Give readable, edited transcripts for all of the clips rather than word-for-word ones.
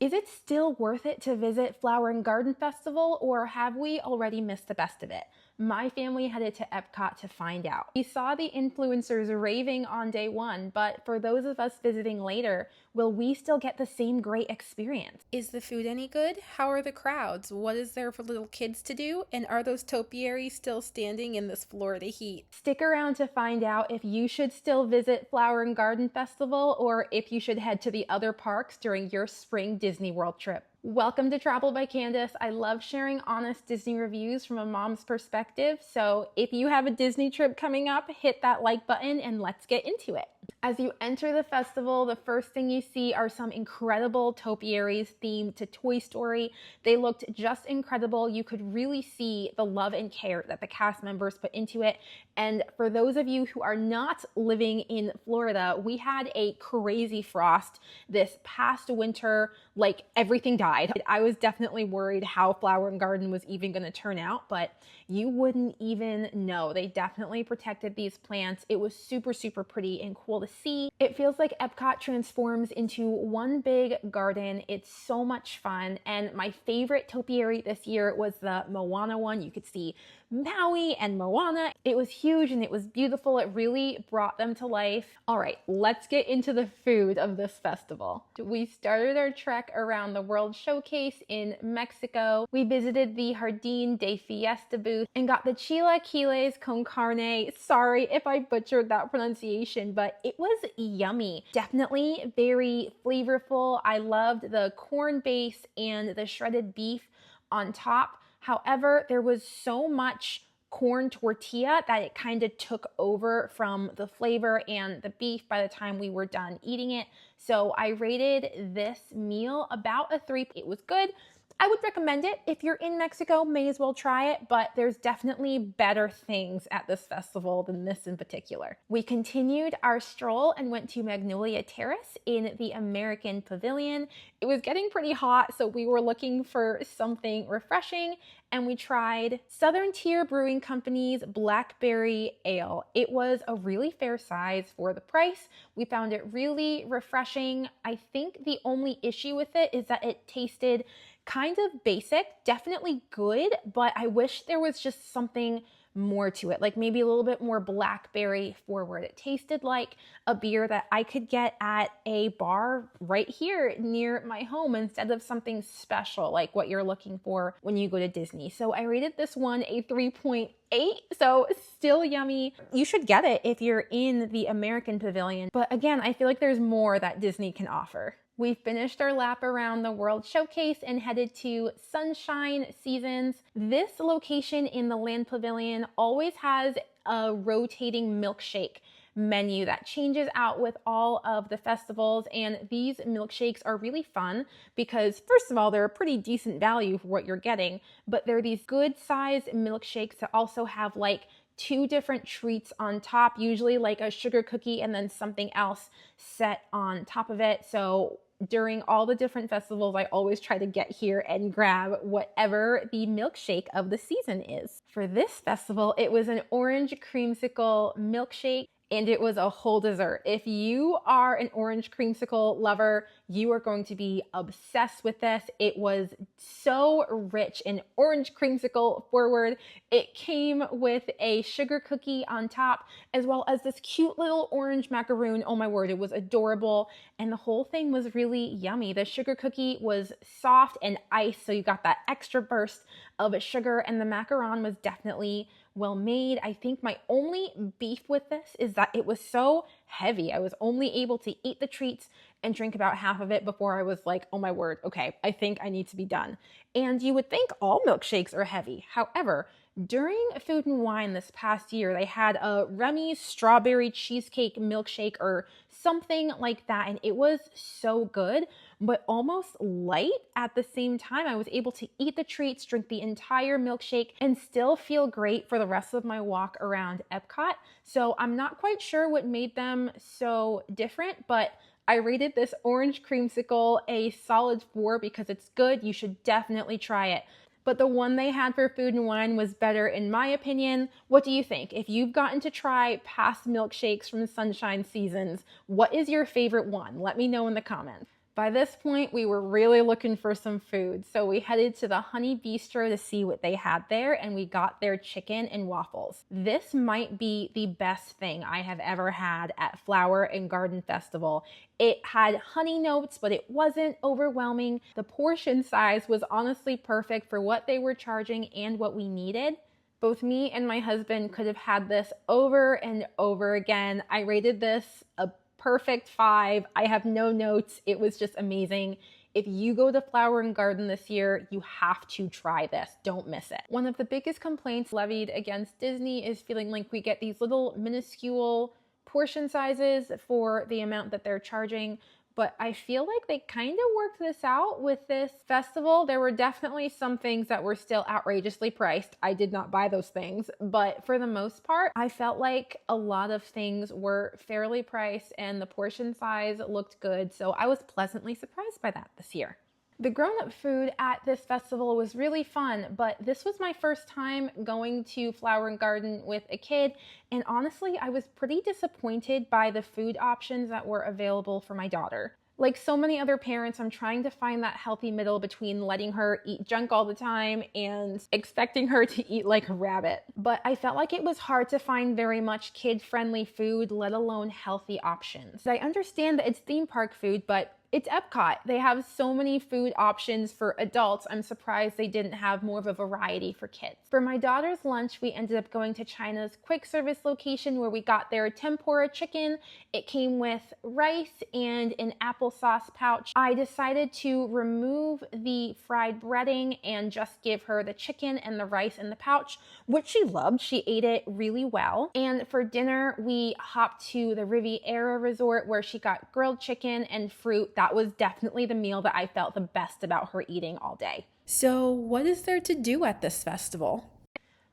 Is it still worth it to visit Flower and Garden Festival, or have we already missed the best of it? My family headed to EPCOT to find out. We saw the influencers raving on day one, but for those of us visiting later, will we still get the same great experience? Is the food any good? How are the crowds? What is there for little kids to do? And are those topiaries still standing in this Florida heat? Stick around to find out if you should still visit Flower and Garden Festival or if you should head to the other parks during your spring Disney World trip. Welcome to Travel by Candace. I love sharing honest Disney reviews from a mom's perspective, so if you have a Disney trip coming up, hit that like button and let's get into it. As you enter the festival, the first thing you see are some incredible topiaries themed to Toy Story. They looked just incredible. You could really see the love and care that the cast members put into it. And for those of you who are not living in Florida, we had a crazy frost this past winter, like everything died. I was definitely worried how Flower and Garden was even going to turn out, but you wouldn't even know. They definitely protected these plants. It was super, super pretty and cool to see. It feels like EPCOT transforms into one big garden. It's so much fun. And my favorite topiary this year was the Moana one. You could see Maui and Moana. It was huge and it was beautiful. It really brought them to life. All right, let's get into the food of this festival. We started our trek around the World Showcase in Mexico. We visited the Jardín de Fiesta booth and got the chilaquiles con carne. Sorry if I butchered that pronunciation, but it was yummy. Definitely very flavorful. I loved the corn base and the shredded beef on top. However, there was so much corn tortilla that it kind of took over from the flavor and the beef by the time we were done eating it. So I rated this meal about a 3. It was good. I would recommend it. If you're in Mexico, may as well try it, but there's definitely better things at this festival than this in particular. We continued our stroll and went to Magnolia Terrace in the American Pavilion. It was getting pretty hot, so we were looking for something refreshing, and we tried Southern Tier Brewing Company's Blackberry Ale. It was a really fair size for the price. We found it really refreshing. I think the only issue with it is that it tasted kind of basic, definitely good, but I wish there was just something more to it, like maybe a little bit more blackberry forward. It tasted like a beer that I could get at a bar right here near my home instead of something special like what you're looking for when you go to Disney. So I rated this one a 3.8, so still yummy. You should get it if you're in the American Pavilion, but again, I feel like there's more that Disney can offer. We finished our lap around the World Showcase and headed to Sunshine Seasons. This location in the Land Pavilion always has a rotating milkshake menu that changes out with all of the festivals, and these milkshakes are really fun because first of all, they're a pretty decent value for what you're getting, but they're these good sized milkshakes that also have like 2 different treats on top, usually like a sugar cookie and then something else set on top of it. So during all the different festivals, I always try to get here and grab whatever the milkshake of the season is. For this festival, it was an orange creamsicle milkshake, and it was a whole dessert. If you are an orange creamsicle lover, you are going to be obsessed with this. It was so rich and orange creamsicle forward. It came with a sugar cookie on top, as well as this cute little orange macaroon. Oh my word, it was adorable. And the whole thing was really yummy. The sugar cookie was soft and iced, so you got that extra burst of sugar, and the macaron was definitely well made. I think my only beef with this is that it was so heavy. I was only able to eat the treats and drink about half of it before I was like, oh my word, okay, I think I need to be done. And you would think all milkshakes are heavy. However, during Food and Wine this past year, they had a Remy's strawberry cheesecake milkshake or something like that, and it was so good, but almost light at the same time. I was able to eat the treats, drink the entire milkshake, and still feel great for the rest of my walk around EPCOT. So I'm not quite sure what made them so different, but I rated this orange creamsicle a solid 4 because it's good. You should definitely try it. But the one they had for Food and Wine was better in my opinion. What do you think? If you've gotten to try past milkshakes from Sunshine Seasons, what is your favorite one? Let me know in the comments. By this point, we were really looking for some food, so we headed to the Honey Bistro to see what they had there, and we got their chicken and waffles. This might be the best thing I have ever had at Flower and Garden Festival. It had honey notes, but it wasn't overwhelming. The portion size was honestly perfect for what they were charging and what we needed. Both me and my husband could have had this over and over again. I rated this a perfect 5. I have no notes. It was just amazing. If you go to Flower and Garden this year, you have to try this. Don't miss it. One of the biggest complaints levied against Disney is feeling like we get these little minuscule portion sizes for the amount that they're charging. But I feel like they kind of worked this out with this festival. There were definitely some things that were still outrageously priced. I did not buy those things, but for the most part, I felt like a lot of things were fairly priced and the portion size looked good. So I was pleasantly surprised by that this year. The grown-up food at this festival was really fun, but this was my first time going to Flower and Garden with a kid, and honestly, I was pretty disappointed by the food options that were available for my daughter. Like so many other parents, I'm trying to find that healthy middle between letting her eat junk all the time and expecting her to eat like a rabbit. But I felt like it was hard to find very much kid-friendly food, let alone healthy options. I understand that it's theme park food, but it's EPCOT. They have so many food options for adults. I'm surprised they didn't have more of a variety for kids. For my daughter's lunch, we ended up going to China's quick service location where we got their tempura chicken. It came with rice and an applesauce pouch. I decided to remove the fried breading and just give her the chicken and the rice in the pouch, which she loved. She ate it really well. And for dinner, we hopped to the Riviera Resort where she got grilled chicken and fruit. That was definitely the meal that I felt the best about her eating all day. So what is there to do at this festival?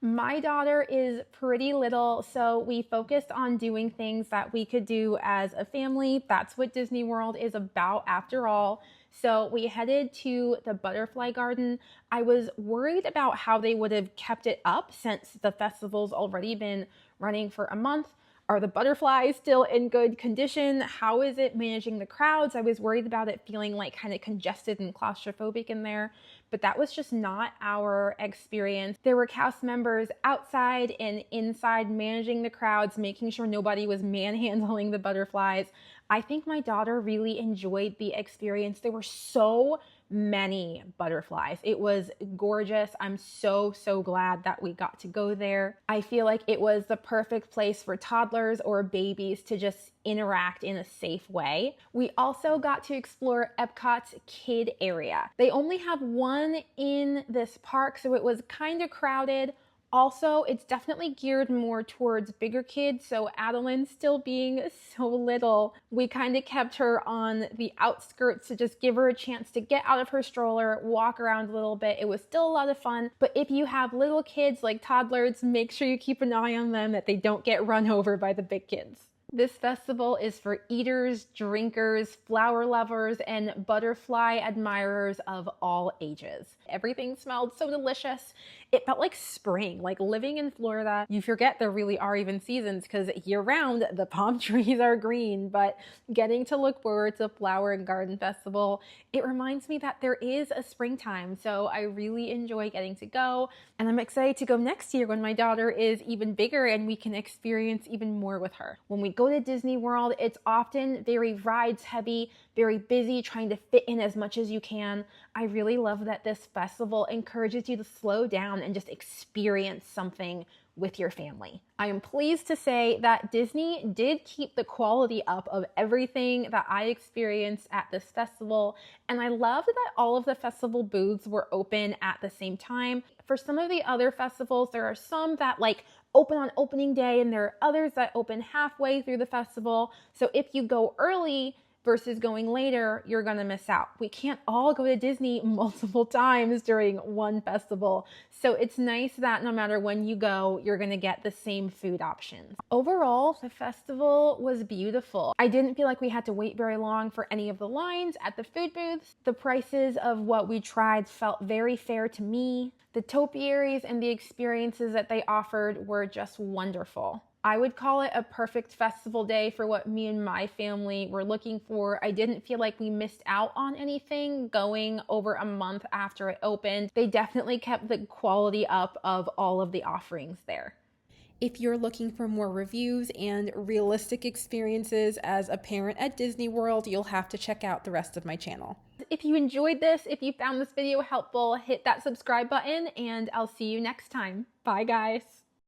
My daughter is pretty little, so we focused on doing things that we could do as a family. That's what Disney World is about after all. So we headed to the butterfly garden. I was worried about how they would have kept it up since the festival's already been running for a month. Are the butterflies still in good condition? How is it managing the crowds? I was worried about it feeling like kind of congested and claustrophobic in there, but that was just not our experience. There were cast members outside and inside managing the crowds, making sure nobody was manhandling the butterflies. I think my daughter really enjoyed the experience. There were so many butterflies. It was gorgeous. I'm so glad that we got to go there. I feel like it was the perfect place for toddlers or babies to just interact in a safe way. We also got to explore Epcot's kid area. They only have one in this park, so it was kind of crowded. Also, it's definitely geared more towards bigger kids, so Adeline still being so little, we kind of kept her on the outskirts to just give her a chance to get out of her stroller, walk around a little bit. It was still a lot of fun, but if you have little kids like toddlers, make sure you keep an eye on them that they don't get run over by the big kids. This festival is for eaters, drinkers, flower lovers, and butterfly admirers of all ages. Everything smelled so delicious. It felt like spring, like living in Florida. You forget there really are even seasons because year-round the palm trees are green, but getting to look forward to Flower and Garden Festival, it reminds me that there is a springtime, so I really enjoy getting to go, and I'm excited to go next year when my daughter is even bigger and we can experience even more with her. When we go to Disney World, it's often very rides heavy, very busy, trying to fit in as much as you can. I really love that this festival encourages you to slow down and just experience something with your family. I am pleased to say that Disney did keep the quality up of everything that I experienced at this festival, and I loved that all of the festival booths were open at the same time. For some of the other festivals, there are some that open on opening day, and there are others that open halfway through the festival. So if you go early versus going later, you're gonna miss out. We can't all go to Disney multiple times during one festival. So it's nice that no matter when you go, you're gonna get the same food options. Overall, the festival was beautiful. I didn't feel like we had to wait very long for any of the lines at the food booths. The prices of what we tried felt very fair to me. The topiaries and the experiences that they offered were just wonderful. I would call it a perfect festival day for what me and my family were looking for. I didn't feel like we missed out on anything going over a month after it opened. They definitely kept the quality up of all of the offerings there. If you're looking for more reviews and realistic experiences as a parent at Disney World, you'll have to check out the rest of my channel. If you enjoyed this, if you found this video helpful, hit that subscribe button and I'll see you next time. Bye guys.